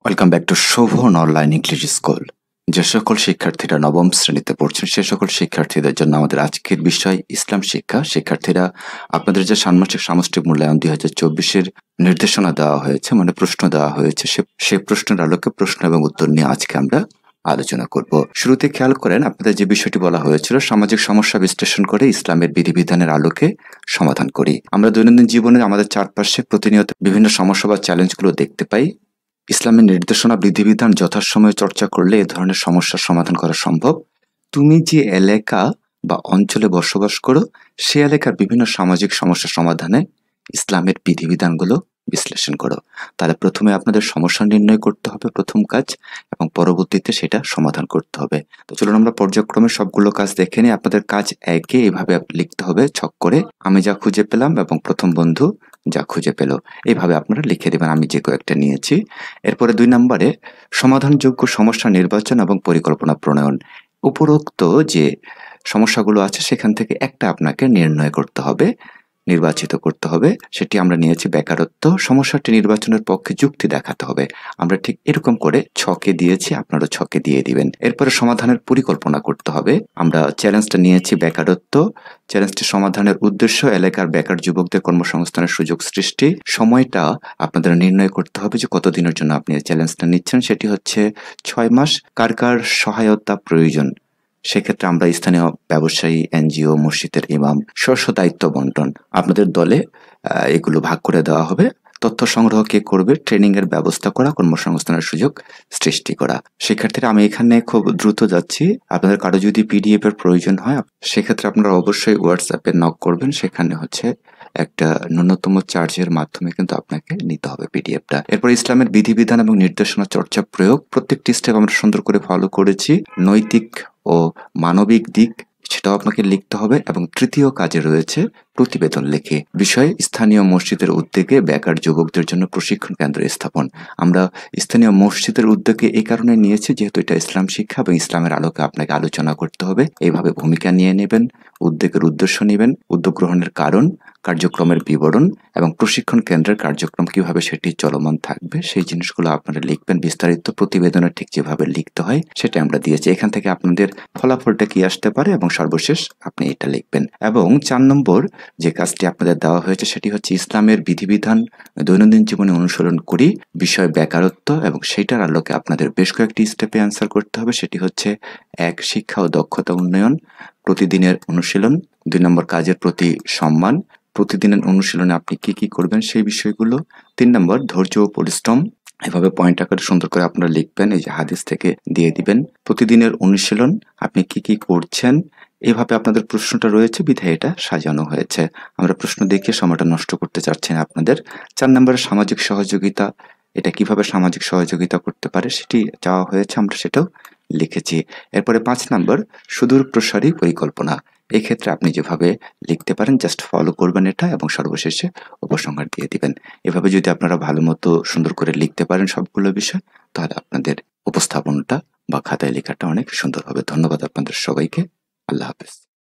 Welcome back to Shovan online English school. যে সকল শিক্ষার্থীরা নবম শ্রেণীতে পড়ছেন সে সকল শিক্ষার্থীদের জন্য আমাদের আজকের বিষয় ইসলাম শিক্ষা। শিক্ষার্থীরা, আপনাদের যে ষান্মাসিক সামষ্টিক মূল্যায়ন 2024-এর নির্দেশনা দেওয়া হয়েছে, মানে প্রশ্ন দেওয়া হয়েছে, সে প্রশ্নের আলোকে প্রশ্ন এবং উত্তর নিয়ে আজকে আমরা আলোচনা করব। শুরুতে খেয়াল করেন, আপনাদের যে বিষয়টি বলা হয়েছিল, সামাজিক সমস্যা বিশ্লেষণ করে ইসলামের বিধিবিধানের আলোকে সমাধান করি। আমরা দৈনন্দিন জীবনে আমাদের চারপাশে প্রতিনিয়ত বিভিন্ন সমস্যা বা চ্যালেঞ্জগুলো দেখতে পাই। ইসলামের নির্দেশনা বিধিবিধান যথাসময়ে চর্চা করলে এ ধরনের সমস্যার সমাধান করা সম্ভব। তুমি যে এলাকা বা অঞ্চলে বসবাস করো সে এলাকার বিভিন্ন সামাজিক সমস্যা সমাধানে ইসলামের বিধিবিধানগুলো বিশ্লেষণ করো। তাহলে প্রথমে আপনাদের সমস্যা নির্ণয় করতে হবে, প্রথম কাজ, এবং পরবর্তীতে সেটা সমাধান করতে হবে। তো চলুন আমরা পর্যায়ক্রমে সবগুলো কাজ দেখে নিই। আপনাদের কাজ একে এভাবে লিখতে হবে ছক করে, আমি যা খুঁজে পেলাম এবং প্রথম বন্ধু যা খুঁজে পেল, এইভাবে আপনারা লিখে দেবেন। আমি যে কয়েকটা নিয়েছি। এরপরে 2 নম্বরে সমাধানযোগ্য সমস্যা নির্বাচন এবং পরিকল্পনা প্রণয়ন। উপরোক্ত যে সমস্যাগুলো আছে সেখান থেকে একটা আপনাকে নির্ণয় করতে হবে, নির্বাচিত করতে হবে। সেটি আমরা নিয়েছি বেকারত্ব। সমস্যাটি নির্বাচনের পক্ষে যুক্তি দেখাতে হবে। আমরা ঠিক এরকম করে ছকে দিয়েছি, আপনারা ছকে দিয়ে দিবেন। এরপরে সমাধানের পরিকল্পনা করতে হবে। আমরা চ্যালেঞ্জটা নিয়েছি বেকারত্ব। চ্যালেঞ্জটি সমাধানের উদ্দেশ্য এলাকার বেকার যুবকদের কর্মসংস্থানের সুযোগ সৃষ্টি। সময়টা আপনাদের নির্ণয় করতে হবে যে কতদিনের জন্য আপনি এই চ্যালেঞ্জটা নিচ্ছেন। সেটি হচ্ছে 6 মাস। কার কার সহায়তা প্রয়োজন? সেক্ষেত্রে আমরা স্থানীয় ব্যবসায়ী, এনজিও, মসজিদের ইমাম, স্ব দায়িত্ব বন্টন। আপনাদের দলে এগুলো ভাগ করে দেওয়া হবে। তথ্য সংগ্রহ কে করবে? ট্রেনিং এর ব্যবস্থা করা, কর্মসংস্থানের সুযোগ সৃষ্টি করা। শিক্ষার্থীরা, আমি এখানে খুব দ্রুত যাচ্ছি। আপনাদের কারো যদি পিডিএফ এর প্রয়োজন হয় সেক্ষেত্রে আপনারা অবশ্যই হোয়াটসঅ্যাপে নক করবেন। সেখানে হচ্ছে একটা ন্যূনতম চার্জের মাধ্যমে কিন্তু আপনাকে নিতে হবে পিডিএফটা। এরপর ইসলামের বিধিবিধান এবং নির্দেশনা চর্চা প্রয়োগ। প্রত্যেকটি স্টেপ আমরা সুন্দর করে ফলো করেছি। নৈতিক ও মানবিক দিক সেটাও আপনাকে লিখতে হবে। এবং তৃতীয় কাজে রয়েছে প্রতিবেদন লেখে। বিষয় স্থানীয় মসজিদের উদ্যোগে বেকার যুবকদের জন্য প্রশিক্ষণ কেন্দ্র স্থাপন। আমরা স্থানীয় মসজিদের উদ্যোগে এই কারণে নিয়েছি যেহেতু এটা ইসলাম শিক্ষা এবং ইসলামের আলোকে আপনাকে আলোচনা করতে হবে। এইভাবে ভূমিকা নিয়ে নেবেন, উদ্যোগের উদ্দেশ্য নেবেন, উদ্যোগ গ্রহণের কারণ, কার্যক্রমের বিবরণ এবং প্রশিক্ষণ কেন্দ্রের কার্যক্রম কিভাবে সেটি চলমান থাকবে সেই জিনিসগুলো আপনারা লিখবেন। বিস্তারিত প্রতিবেদনের ঠিক যেভাবে লিখতে হয় সেটা আমরা দিয়েছি। এখান থেকে আপনাদের ফলাফলটা কি আসতে পারে এবং সর্বশেষ আপনি এটা লিখবেন। এবং 4 নম্বর যে কাজটি আপনাদের দেওয়া হয়েছে সেটি হচ্ছে ইসলামের বিধিবিধান দৈনন্দিন জীবনে অনুসরণ করি। বিষয় বেকারত্ব এবং সেইটার আলোকে আপনাদের বেশ কয়েকটি স্টেপে অ্যান্সার করতে হবে। সেটি হচ্ছে 1, শিক্ষা ও দক্ষতা উন্নয়ন, প্রতিদিনের অনুশীলন। 2 নম্বর, কাজের প্রতি সম্মান, প্রতিদিনের অনুশীলনে আপনি কি কি করবেন সেই বিষয়গুলো। 3 নম্বর, ধৈর্য ও পরিশ্রম। এভাবে পয়েন্ট আকারে সুন্দর করে আপনারা লিখবেন, এই যে হাদিস থেকে দিয়ে দিবেন। প্রতিদিনের অনুশীলন, আপনি কি কি করছেন। এভাবে আপনাদের প্রশ্নটা রয়েছে বিধায় এটা সাজানো হয়েছে। আমরা প্রশ্ন দেখিয়ে সময়টা নষ্ট করতে চাচ্ছি না আপনাদের। 4 নম্বরে সামাজিক সহযোগিতা, এটা কিভাবে সামাজিক সহযোগিতা করতে পারে সেটি চাওয়া হয়েছে, আমরা সেটাও লিখেছি। এরপরে 5 নম্বর, সুদূর প্রসারী পরিকল্পনা। এই ক্ষেত্রে আপনি যেভাবে লিখতে পারেন জাস্ট ফলো করবেন এটা এবং সর্বশেষে উপসংহার দিয়ে দিবেন। এভাবে যদি আপনারা ভালো মতো সুন্দর করে লিখতে পারেন সবগুলো বিষয়, তাহলে আপনাদের উপস্থাপনটা বা খাতায় লেখাটা অনেক সুন্দর হবে। ধন্যবাদ আপনাদের সবাইকে। আল্লাহ হাফেজ।